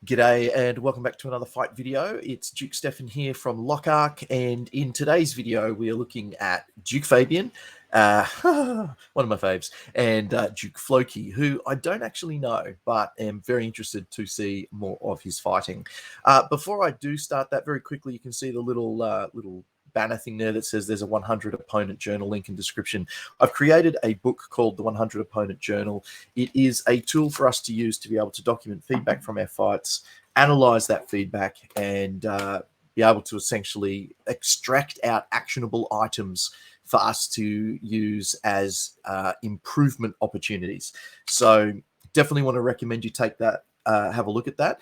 G'day and welcome back to another fight video. It's Duke Stefan here from Lockark, and in today's video we are looking at Duke Fabian, one of my faves, and Duke Floki, who I don't actually know, but am very interested to see more of his fighting. Before I do start that, very quickly, you can see the little banner thing there that says there's a 100 opponent journal link in description. I've created a book called the 100 Opponent Journal. It is a tool for us to use to be able to document feedback from our fights, analyze that feedback, and be able to essentially extract out actionable items for us to use as improvement opportunities. So definitely want to recommend you take that. Have a look at that.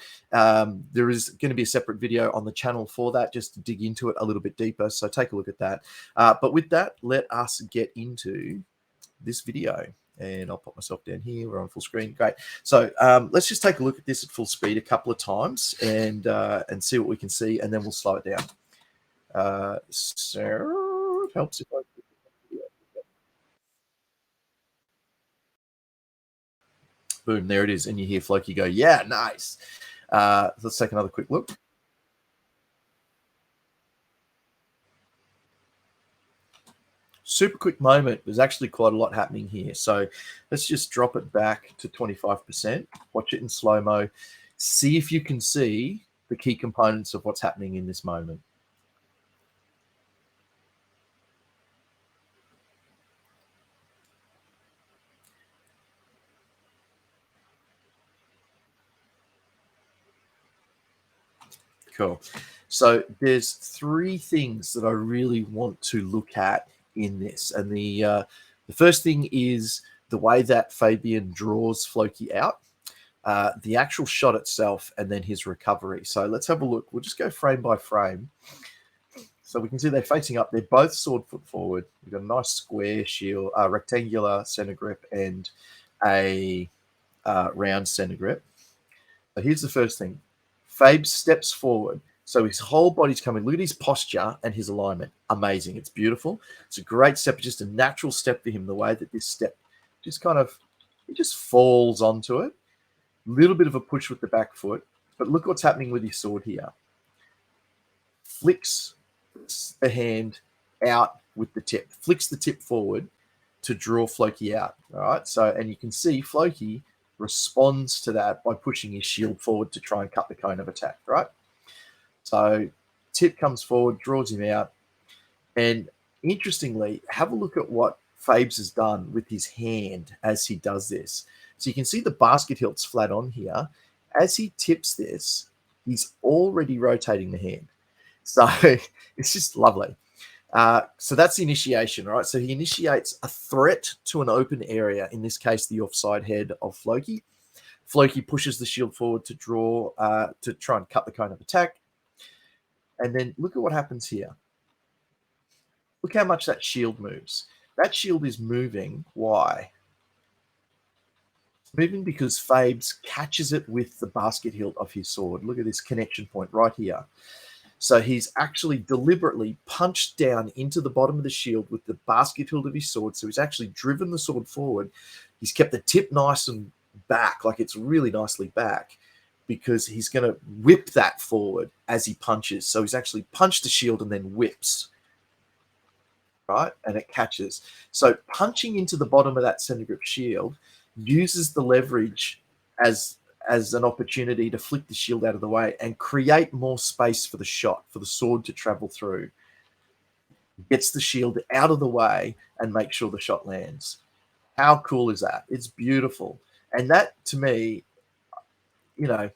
There is going to be a separate video on the channel for that, just to dig into it a little bit deeper. So take a look at that. But with that, let us get into this video. And I'll pop myself down here. We're on full screen. Great. So let's just take a look at this at full speed a couple of times and see what we can see, and then we'll slow it down. So it helps if I... Boom, there it is. And you hear Floki go, yeah, nice. Let's take another quick look. Super quick moment. There's actually quite a lot happening here. So let's just drop it back to 25%. Watch it in slow-mo. See if you can see the key components of what's happening in this moment. Cool. So there's three things that I really want to look at in this. And the first thing is the way that Fabian draws Floki out, the actual shot itself, and then his recovery. So let's have a look. We'll just go frame by frame. So we can see they're facing up. They're both sword foot forward. We've got a nice square shield, rectangular center grip, and a round center grip. So here's the first thing. Fabe steps forward. So his whole body's coming. Look at his posture and his alignment. Amazing. It's beautiful. It's a great step. Just a natural step for him, the way that this step just kind of, it just falls onto it. Little bit of a push with the back foot. But look what's happening with his sword here. Flicks the hand out with the tip. Flicks the tip forward to draw Floki out. All right. So, and you can see Floki responds to that by pushing his shield forward to try and cut the cone of attack, right? So tip comes forward, draws him out. And interestingly, have a look at what Fabes has done with his hand as he does this. So you can see the basket hilt's flat on here. As he tips this, he's already rotating the hand. So it's just lovely. So that's the initiation, right? So he initiates a threat to an open area, in this case, the offside head of Floki. Floki pushes the shield forward to draw, to try and cut the cone of attack. And then look at what happens here. Look how much that shield moves. That shield is moving. Why? It's moving because Fabes catches it with the basket hilt of his sword. Look at this connection point right here. So he's actually deliberately punched down into the bottom of the shield with the basket hilt of his sword. So he's actually driven the sword forward. He's kept the tip nice and back, like it's really nicely back, because he's going to whip that forward as he punches. So he's actually punched the shield and then whips, right? And it catches. So punching into the bottom of that center grip shield uses the leverage as an opportunity to flick the shield out of the way and create more space for the shot, for the sword to travel through. Gets the shield out of the way and makes sure the shot lands. How cool is that? It's beautiful. And that, to me, you know,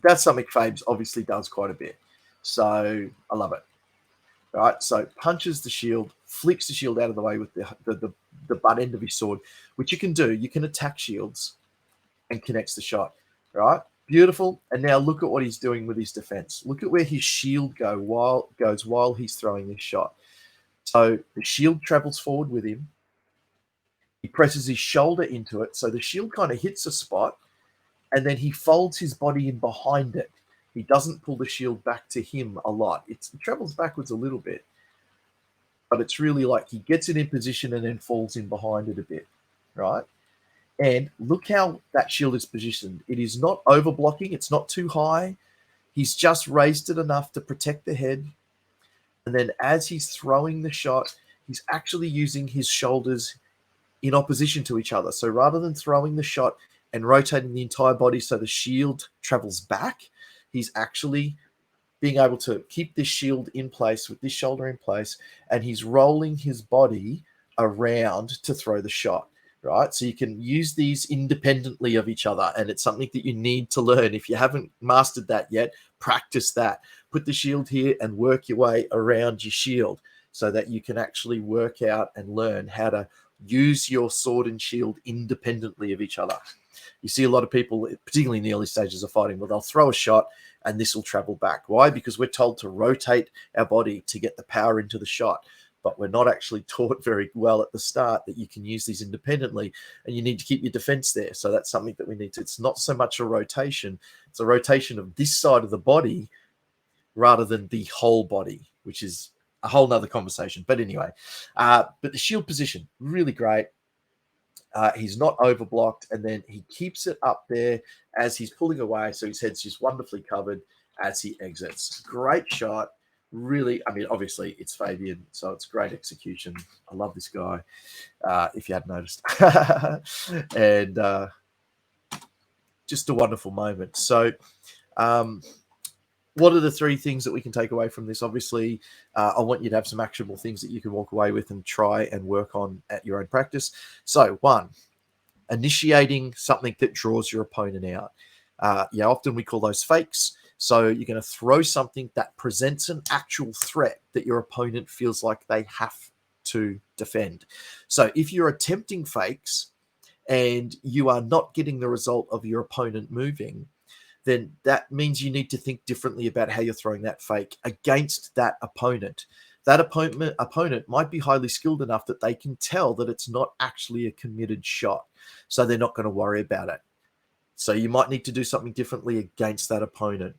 that's something Fabes obviously does quite a bit. So I love it. All right, so punches the shield, flicks the shield out of the way with the butt end of his sword, which you can do. You can attack shields and connects the shot. Right, beautiful. And now look at what he's doing with his defense. Look at where his shield goes while he's throwing this shot. So the shield travels forward with him. He presses his shoulder into it, so the shield kind of hits a spot, and then he folds his body in behind it. He doesn't pull the shield back to him a lot. It travels backwards a little bit, but it's really like he gets it in position and then falls in behind it a bit, right? And look how that shield is positioned. It is not over blocking. It's not too high. He's just raised it enough to protect the head. And then as he's throwing the shot, he's actually using his shoulders in opposition to each other. So rather than throwing the shot and rotating the entire body so the shield travels back, he's actually being able to keep this shield in place with this shoulder in place, and he's rolling his body around to throw the shot, right? So you can use these independently of each other, and it's something that you need to learn. If you haven't mastered that yet, practice that. Put the shield here and work your way around your shield so that you can actually work out and learn how to use your sword and shield independently of each other. You see a lot of people, particularly in the early stages of fighting, where they'll throw a shot and this will travel back. Why? Because we're told to rotate our body to get the power into the shot. But we're not actually taught very well at the start that you can use these independently, and you need to keep your defense there. So that's something that we need to, it's not so much a rotation, it's a rotation of this side of the body rather than the whole body, which is a whole nother conversation. But anyway, but the shield position, really great. He's not overblocked, and then he keeps it up there as he's pulling away, so his head's just wonderfully covered as he exits. Great shot. Really, I mean, obviously it's Fabian, so it's great execution. I love this guy, if you hadn't noticed. And just a wonderful moment. So what are the three things that we can take away from this? Obviously, I want you to have some actionable things that you can walk away with and try and work on at your own practice. So, one, initiating something that draws your opponent out. Often we call those fakes. So you're going to throw something that presents an actual threat that your opponent feels like they have to defend. So if you're attempting fakes and you are not getting the result of your opponent moving, then that means you need to think differently about how you're throwing that fake against that opponent. That opponent might be highly skilled enough that they can tell that it's not actually a committed shot, so they're not going to worry about it. So you might need to do something differently against that opponent.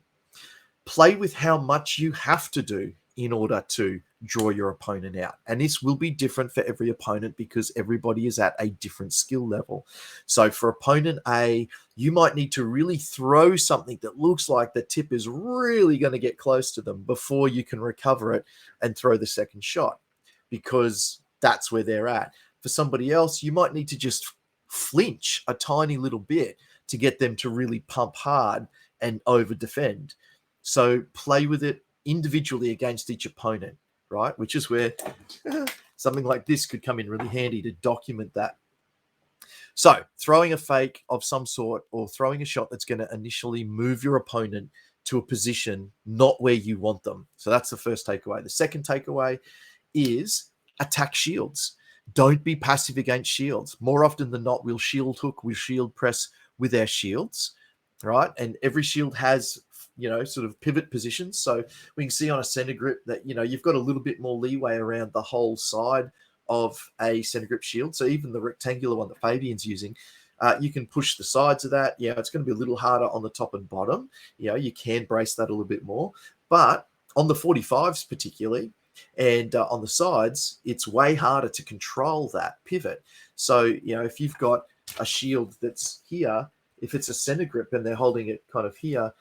Play with how much you have to do in order to draw your opponent out. And this will be different for every opponent because everybody is at a different skill level. So for opponent A, you might need to really throw something that looks like the tip is really going to get close to them before you can recover it and throw the second shot, because that's where they're at. For somebody else, you might need to just flinch a tiny little bit to get them to really pump hard and over defend. So play with it individually against each opponent, right? Which is where something like this could come in really handy to document that. So throwing a fake of some sort or throwing a shot that's going to initially move your opponent to a position not where you want them. So that's the first takeaway. The second takeaway is attack shields. Don't be passive against shields. More often than not, we'll shield hook, we'll shield press with our shields, right? And every shield has, sort of pivot positions. So we can see on a center grip that, you've got a little bit more leeway around the whole side of a center grip shield. So even the rectangular one that Fabian's using, you can push the sides of that. It's going to be a little harder on the top and bottom. You can brace that a little bit more. But on the 45s particularly, and on the sides, it's way harder to control that pivot. So, if you've got a shield that's here, if it's a center grip and they're holding it kind of here,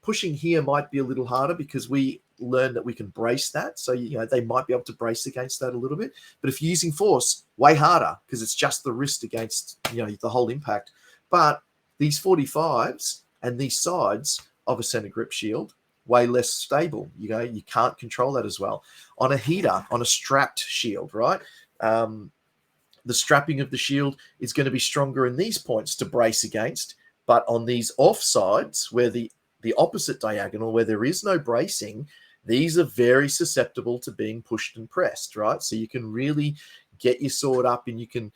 pushing here might be a little harder because we learn that we can brace that. So, they might be able to brace against that a little bit. But if you're using force, way harder because it's just the wrist against, the whole impact. But these 45s and these sides of a center grip shield, way less stable. You can't control that as well. On a heater, on a strapped shield, right? The strapping of the shield is going to be stronger in these points to brace against. But on these offsides, where the opposite diagonal, where there is no bracing, these are very susceptible to being pushed and pressed, right? So you can really get your sword up, and you can,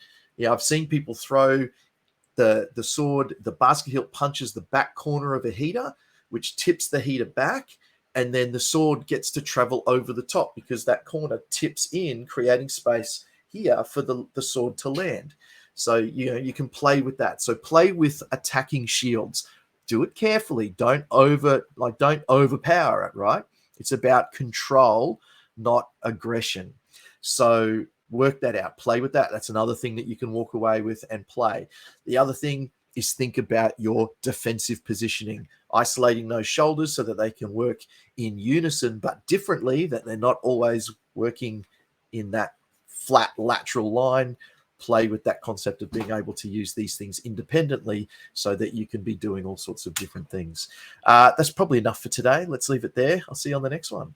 I've seen people throw the sword, the basket hilt punches the back corner of a heater, which tips the heater back, and then the sword gets to travel over the top because that corner tips in, creating space here for the sword to land. So, you can play with that. So play with attacking shields. Do it carefully. Don't overpower it, right? It's about control, not aggression. So work that out, play with that. That's another thing that you can walk away with and play. The other thing is think about your defensive positioning, isolating those shoulders so that they can work in unison but differently, that they're not always working in that flat lateral line. Play with that concept of being able to use these things independently so that you can be doing all sorts of different things. That's probably enough for today. Let's leave it there. I'll see you on the next one.